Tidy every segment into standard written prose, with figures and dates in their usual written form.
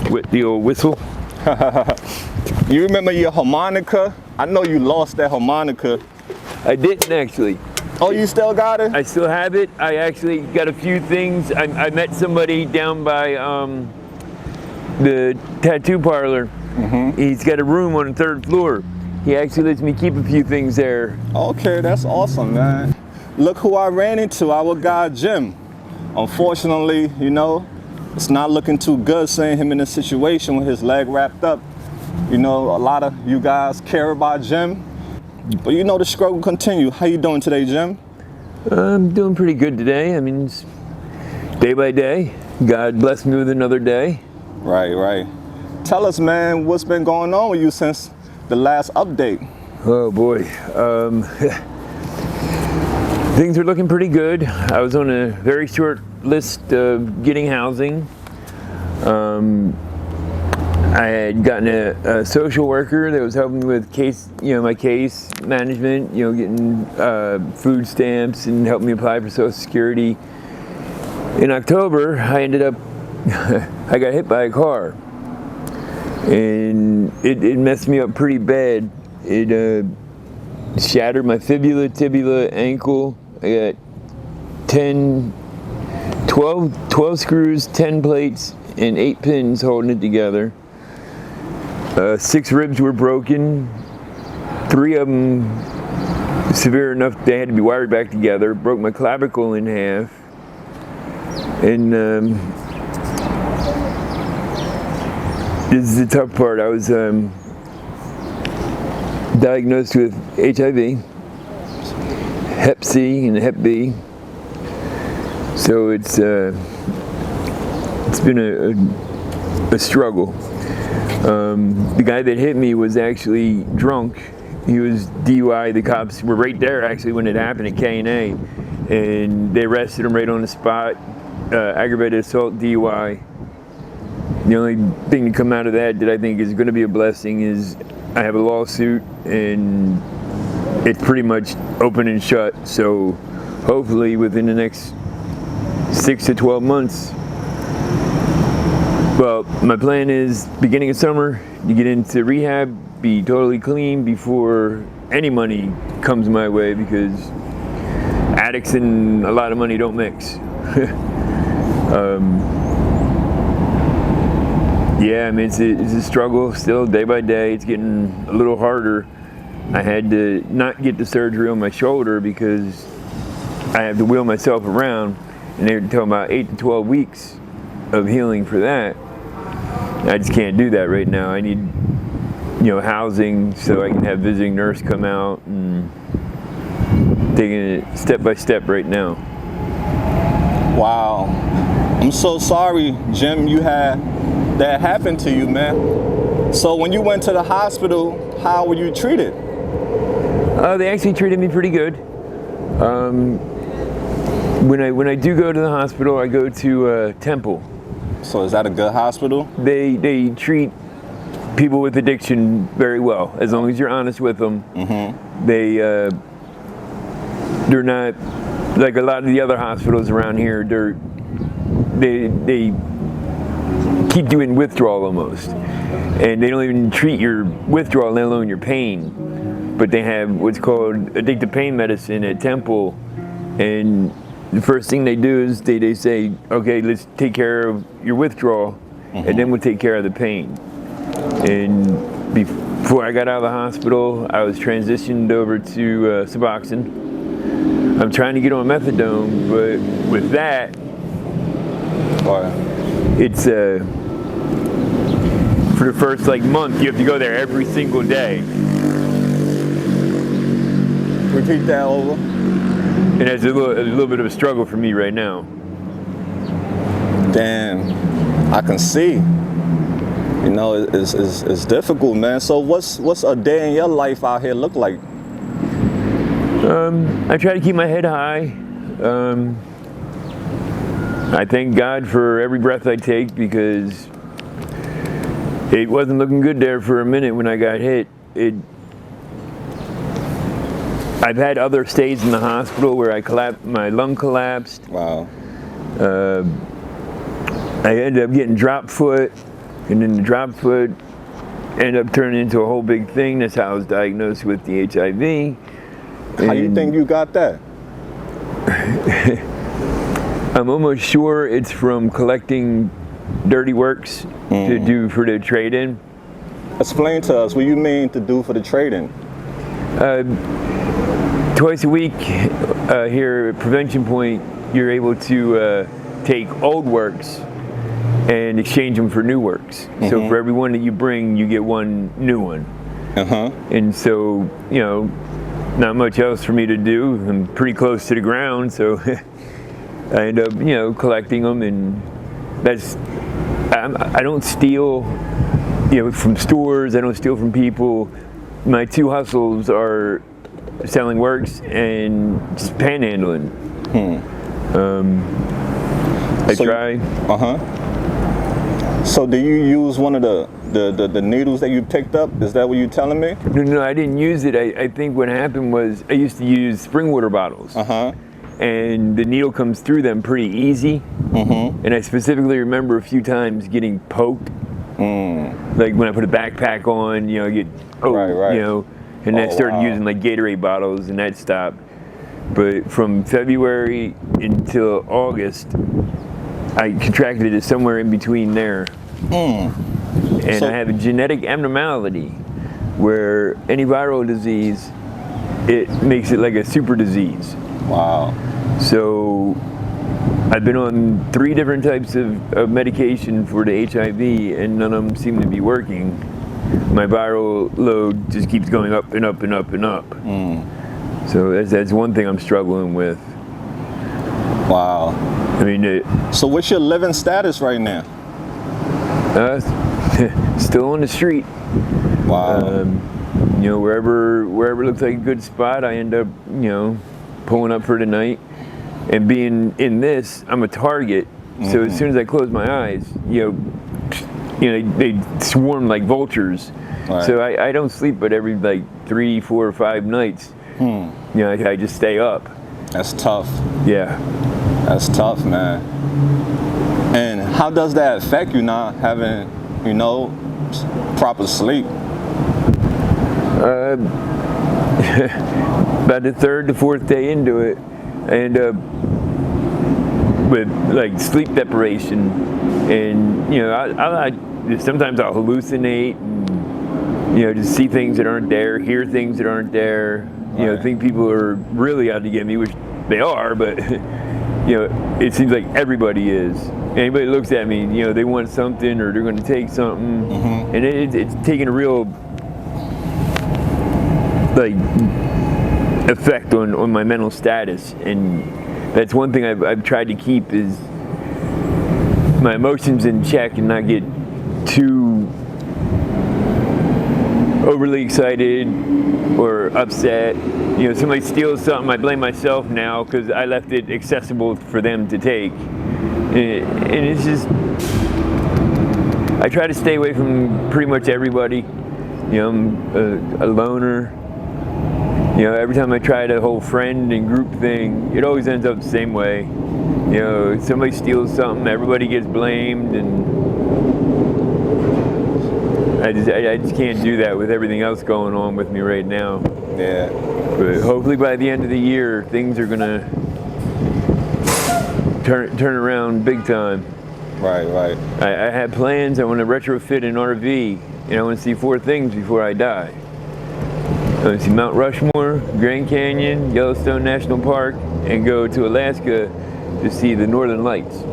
with the old whistle. You remember your harmonica? I know you lost that harmonica. I didn't actually. Oh, you still got it? I still have it. I actually got a few things. I met somebody down by the tattoo parlor. He's got a room on the 3rd floor. He actually lets me keep a few things there. Okay, that's awesome, man. Look who I ran into, our guy Jim. Unfortunately, you know, it's not looking too good seeing him in a situation with his leg wrapped up. You know, a lot of you guys care about Jim, but you know the struggle continue. How you doing today, Jim? I'm doing pretty good today. I mean, it's day by day. God bless me with another day. Right. Tell us, man, what's been going on with you since the last update? Oh boy. Things are looking pretty good. I was on a very short list of getting housing. I had gotten a social worker that was helping me with my case management, getting food stamps and helping me apply for Social Security. In October, I ended up, I got hit by a car, and it messed me up pretty bad. It shattered my fibula, tibia, ankle. I got 12 screws, 10 plates, and 8 pins holding it together. 6 ribs were broken, 3 of them severe enough they had to be wired back together. Broke my clavicle in half, and this is the tough part. I was diagnosed with HIV, Hep C, and Hep B. So it's been a struggle. The guy that hit me was actually drunk. He was DUI. The cops were right there actually when it happened at K&A, and they arrested him right on the spot. Aggravated assault, DUI. The only thing to come out of that I think is going to be a blessing is I have a lawsuit, and it's pretty much open and shut. So hopefully within the next 6 to 12 months. Well, my plan is beginning of summer to get into rehab, be totally clean before any money comes my way, because addicts and a lot of money don't mix. Yeah, I mean, it's a struggle still day by day. It's getting a little harder. I had to not get the surgery on my shoulder because I have to wheel myself around, and they're talking about 8 to 12 weeks of healing for that. I just can't do that right now. I need, housing so I can have visiting nurse come out, and taking it step by step right now. Wow. I'm so sorry, Jim, you had that happen to you, man. So when you went to the hospital, how were you treated? They actually treated me pretty good. When I do go to the hospital, I go to Temple. So is that a good hospital? They treat people with addiction very well, as long as you're honest with them. They're not like a lot of the other hospitals around here. They keep you in withdrawal almost, and they don't even treat your withdrawal, let alone your pain. But they have what's called addictive pain medicine at Temple, and the first thing they do is they say, okay, let's take care of your withdrawal, and then we'll take care of the pain. And before I got out of the hospital, I was transitioned over to Suboxone. I'm trying to get on methadone, but with that, it's for the first month, you have to go there every single day. Repeat that over. And it's a little bit of a struggle for me right now. Damn, I can see. It's difficult, man. So what's a day in your life out here look like? I try to keep my head high. I thank God for every breath I take, because it wasn't looking good there for a minute when I got hit. I've had other stays in the hospital where my lung collapsed. Wow. I ended up getting drop foot. And then the drop foot ended up turning into a whole big thing. That's how I was diagnosed with the HIV. How you think you got that? I'm almost sure it's from collecting dirty works to do for the trade-in. Explain to us what you mean to do for the trade-in. Twice a week here at Prevention Point, you're able to take old works and exchange them for new works. So for every one that you bring, you get one new one. And so, you know, not much else for me to do. I'm pretty close to the ground, so I end up, you know, collecting them, and that's, I don't steal, you know, from stores. I don't steal from people. My two hustles are selling works and just panhandling. I try. So do you use one of the needles that you picked up? Is that what you're telling me? No, I didn't use it. I think what happened was I used to use spring water bottles. And the needle comes through them pretty easy. And I specifically remember a few times getting poked. Like when I put a backpack on, you know, you know, and I started using like Gatorade bottles, and that stopped. But from February until August, I contracted it somewhere in between there. And I have a genetic abnormality where any viral disease, it makes it like a super disease. Wow. So I've been on 3 different types of medication for the HIV, and none of them seem to be working. My viral load just keeps going up and up and up and up. So that's one thing I'm struggling with. Wow. I mean, so what's your living status right now? Still on the street. Wow. You know, wherever looks like a good spot, I end up, you know, pulling up for the night. And being in this, I'm a target. So as soon as I close my eyes, you know, they swarm like vultures. So I don't sleep but every like 3, 4, or 5 nights. You know, I just stay up. That's tough. Yeah. That's tough, man. And how does that affect you not having, you know, proper sleep? About the 3rd to 4th day into it, I end up with like sleep deprivation, and you know, I sometimes I'll hallucinate, and you know, just see things that aren't there, hear things that aren't there. You know, think people are really out to get me, which they are, but you know, it seems like everybody is. Anybody that looks at me, you know, they want something or they're going to take something, and it's taking a real like effect on my mental status. And that's one thing I've tried to keep, is my emotions in check and not get too overly excited or upset. You know, somebody steals something, I blame myself now because I left it accessible for them to take. And it's just, I try to stay away from pretty much everybody. You know, I'm a loner. You know, every time I try the whole friend and group thing, it always ends up the same way. You know, somebody steals something, everybody gets blamed, and I just can't do that with everything else going on with me right now. Yeah. But hopefully by the end of the year, things are gonna turn around big time. Right. I had plans. I want to retrofit an RV, and I want to see 4 things before I die. I want to see Mount Rushmore, Grand Canyon, Yellowstone National Park, and go to Alaska to see the Northern Lights.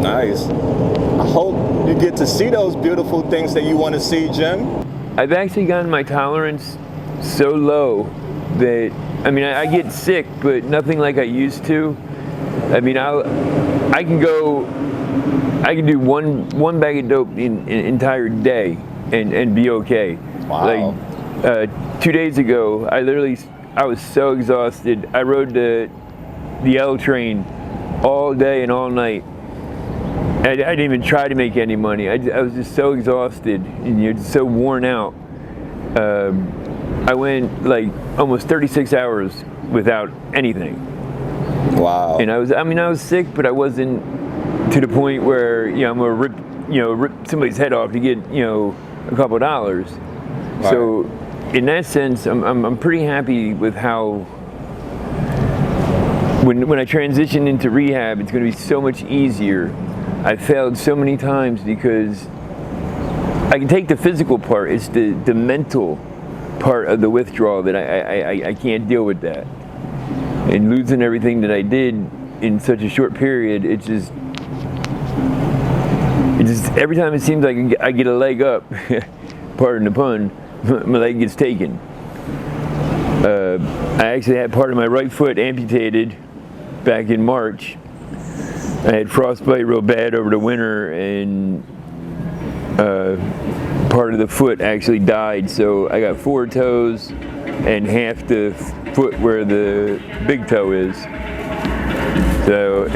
Nice. I hope you get to see those beautiful things that you want to see, Jim. I've actually gotten my tolerance so low that, I mean, I get sick, but nothing like I used to. I mean, I can do one bag of dope in an entire day and be okay. Wow. Like 2 days ago, I was so exhausted. I rode the L train all day and all night. I didn't even try to make any money. I was just so exhausted and you're just so worn out. I went like almost 36 hours without anything. Wow. And I was sick, but I wasn't to the point where, you know, I'm gonna rip somebody's head off to get, a couple dollars. Right. So in that sense, I'm pretty happy with how, when I transition into rehab, it's going to be so much easier. I failed so many times because I can take the physical part. It's the mental part of the withdrawal that I can't deal with that. And losing everything that I did in such a short period, it just every time it seems like I get a leg up, pardon the pun, my leg gets taken. I actually had part of my right foot amputated back in March. I had frostbite real bad over the winter, and part of the foot actually died, so I got 4 toes and half the foot where the big toe is. So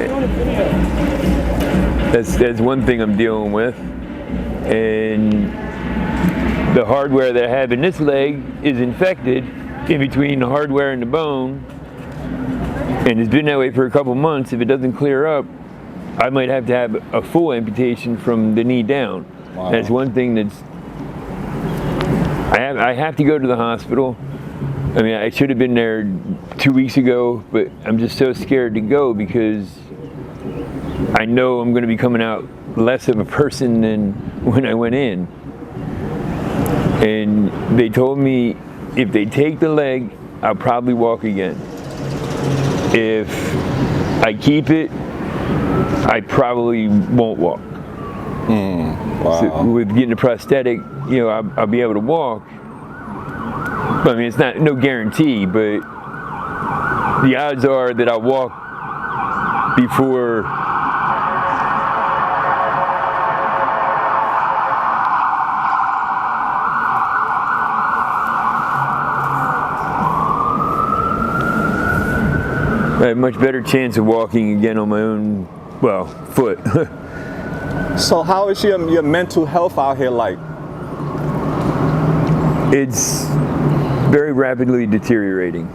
that's one thing I'm dealing with. And the hardware that I have in this leg is infected in between the hardware and the bone, and it's been that way for a couple months. If it doesn't clear up, I might have to have a full amputation from the knee down. Wow. That's one thing that's, I have to go to the hospital. I mean, I should have been there 2 weeks ago, but I'm just so scared to go because I know I'm going to be coming out less of a person than when I went in. And they told me if they take the leg, I'll probably walk again. If I keep it, I probably won't walk. Wow. So with getting a prosthetic, I'll be able to walk. But, I mean, it's no guarantee, but the odds are that I'll walk before I have a much better chance of walking again on my own, foot. So how is your mental health out here like? It's very rapidly deteriorating.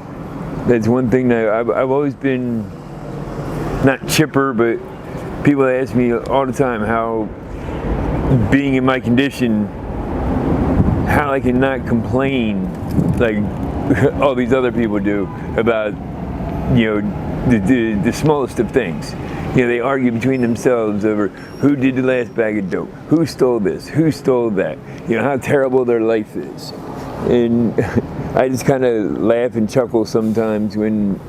That's one thing that I've always been, not chipper, but people ask me all the time how, being in my condition, how I can not complain like all these other people do about, the smallest of things. They argue between themselves over who did the last bag of dope, who stole this, who stole that, how terrible their life is. And I just kind of laugh and chuckle sometimes when,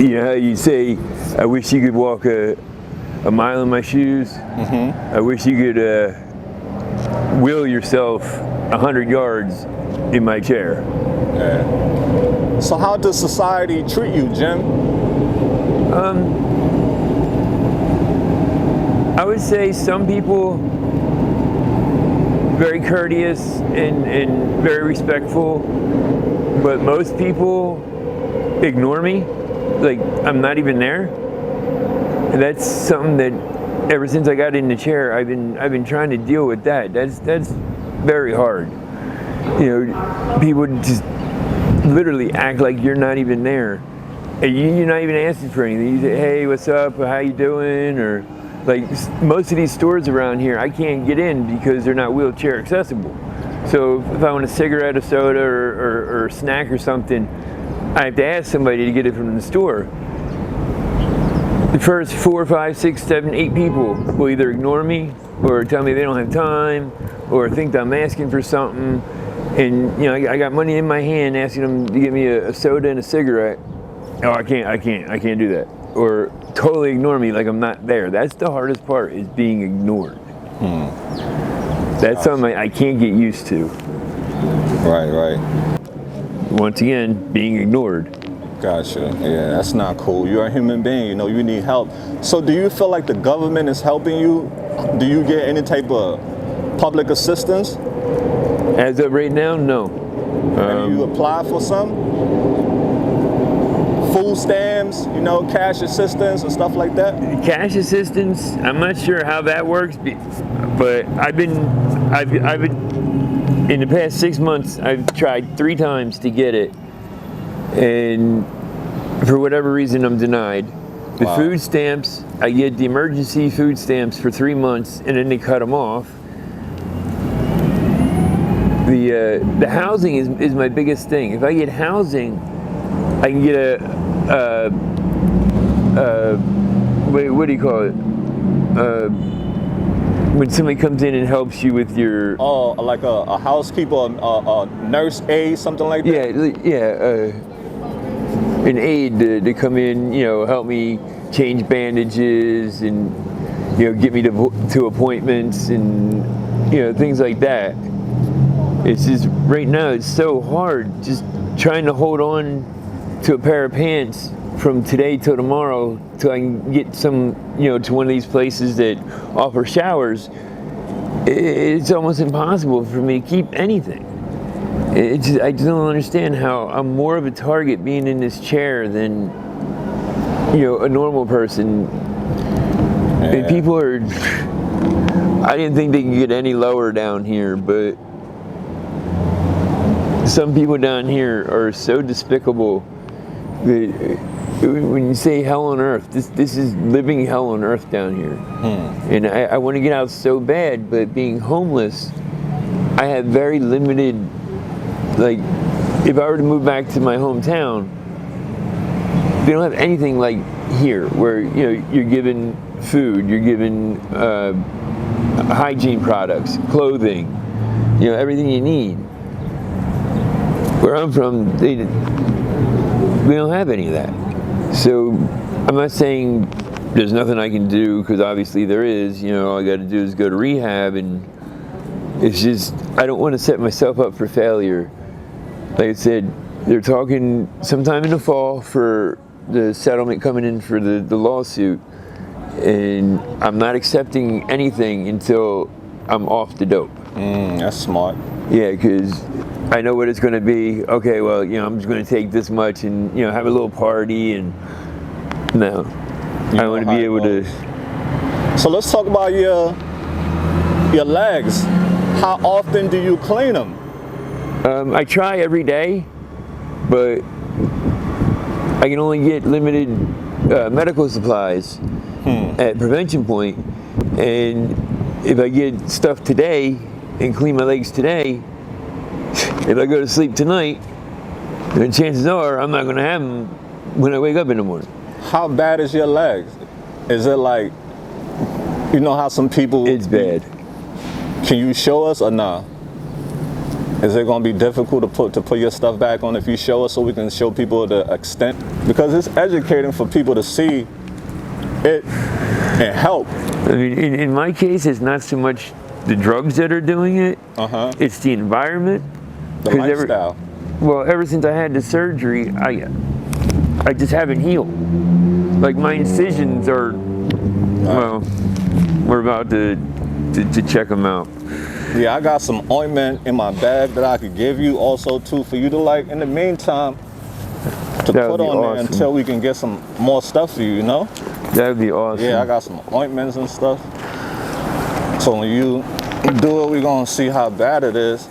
how you say, I wish you could walk a mile in my shoes. Mm-hmm. I wish you could wheel yourself 100 yards in my chair. Yeah. So how does society treat you, Jim? I would say some people very courteous and very respectful, but most people ignore me, like I'm not even there. And that's something that ever since I got in the chair, I've been trying to deal with that. That's very hard. People just literally act like you're not even there. And you're not even asking for anything. You say, hey, what's up? How you doing? Or like most of these stores around here, I can't get in because they're not wheelchair accessible. So if I want a cigarette, a soda, or a snack or something, I have to ask somebody to get it from the store. The first 4, 5, 6, 7, 8 people will either ignore me or tell me they don't have time or think that I'm asking for something. And I got money in my hand asking them to get me a soda and a cigarette. Oh, I can't do that. Or totally ignore me like I'm not there. That's the hardest part, is being ignored. That's something I can't get used to. Right. Once again, being ignored. Gotcha. Yeah, that's not cool. You're a human being, you need help. So do you feel like the government is helping you? Do you get any type of public assistance? As of right now, no. Have you applied for some? Food stamps, cash assistance and stuff like that? Cash assistance, I'm not sure how that works, but I've been in the past 6 months, I've tried 3 times to get it, and for whatever reason I'm denied. The Wow. food stamps, I get the emergency food stamps for 3 months, and then they cut them off. The housing is my biggest thing. If I get housing, I can get what do you call it? When somebody comes in and helps you with your like a housekeeper, a nurse aide, something like that. An aide to come in, help me change bandages and get me to appointments and things like that. It's just right now it's so hard just trying to hold on to a pair of pants from today till tomorrow till I can get some to one of these places that offer showers. It's almost impossible for me to keep anything. I just don't understand how I'm more of a target being in this chair than a normal person. Yeah. And people are, I didn't think they could get any lower down here, but some people down here are so despicable that when you say hell on earth, this is living hell on earth down here. And I want to get out so bad, but being homeless, I have very limited, like, if I were to move back to my hometown, they don't have anything like here, where you're given food, you're given hygiene products, clothing, everything you need. Where I'm from, we don't have any of that. So I'm not saying there's nothing I can do, because obviously there is. All I got to do is go to rehab, and it's just I don't want to set myself up for failure. Like I said, they're talking sometime in the fall for the settlement coming in for the lawsuit, and I'm not accepting anything until I'm off the dope. That's smart. Yeah, because I know what it's going to be. Okay, well, I'm just going to take this much and have a little party, and no, I want to be able to. So let's talk about your legs. How often do you clean them? I try every day, but I can only get limited medical supplies at Prevention Point, and if I get stuff today and clean my legs today, if I go to sleep tonight, then chances are I'm not going to have them when I wake up in the morning. How bad is your legs? Is it like, how some people... It's bad. Can you show us or nah? Is it going to be difficult to put your stuff back on if you show us, so we can show people the extent? Because it's educating for people to see it and help. I mean, in my case, it's not so much the drugs that are doing it. It's the environment. The lifestyle. Ever since I had the surgery, I just haven't healed. Like, my incisions are, well, we're about to check them out. Yeah, I got some ointment in my bag that I could give you also too, for you to, like, in the meantime, to put on there until we can get some more stuff for you, That would be awesome. Yeah, I got some ointments and stuff. So when you do it, we're gonna see how bad it is.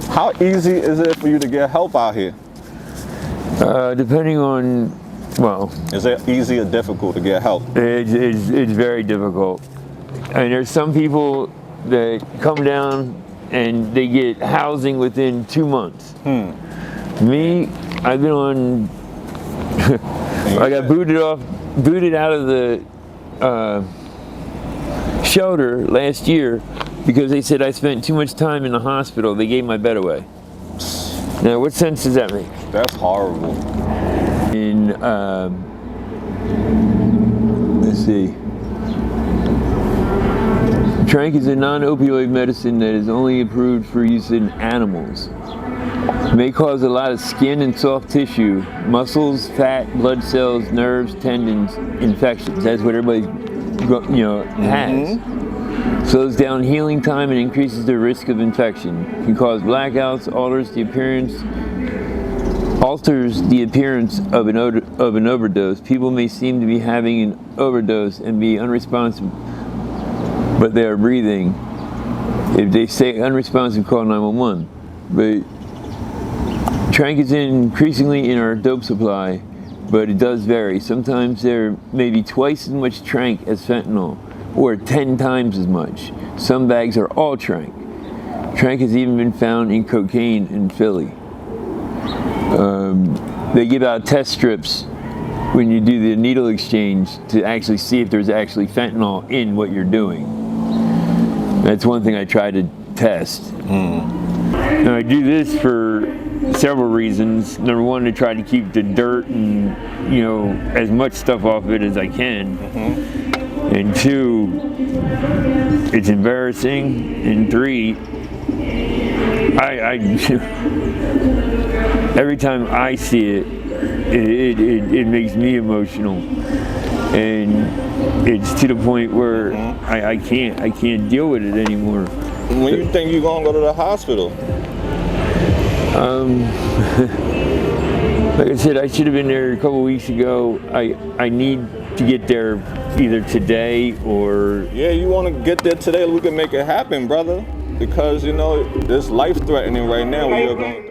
How easy is it for you to get help out here? Depending on, is it easy or difficult to get help? It's very difficult. I mean, there's some people that come down and they get housing within 2 months. Me, I've been on. I got booted out of the shelter last year because they said I spent too much time in the hospital. They gave my bed away. Now, what sense does that make? That's horrible. Let's see. Tranq is a non-opioid medicine that is only approved for use in animals. It may cause a lot of skin and soft tissue, muscles, fat, blood cells, nerves, tendons, infections. That's what everybody, has. Slows down healing time and increases the risk of infection. Can cause blackouts, alters the appearance of an overdose. People may seem to be having an overdose and be unresponsive, but they are breathing. If they say unresponsive, call 911. But Tranq is increasingly in our dope supply, but it does vary. Sometimes they're maybe twice as much Tranq as fentanyl, or 10 times as much. Some bags are all Tranq. Tranq has even been found in cocaine in Philly. They give out test strips when you do the needle exchange to actually see if there's actually fentanyl in what you're doing. That's one thing I try to test. Now I do this for several reasons. Number one, to try to keep the dirt and as much stuff off of it as I can. And two, it's embarrassing. And three, I every time I see it makes me emotional, and it's to the point where I can't deal with it anymore. When you think you're gonna go to the hospital? Like I said, I should have been there a couple weeks ago. I need to get there either today or... Yeah, you want to get there today, we can make it happen, brother. Because, it's life-threatening right now when you're going...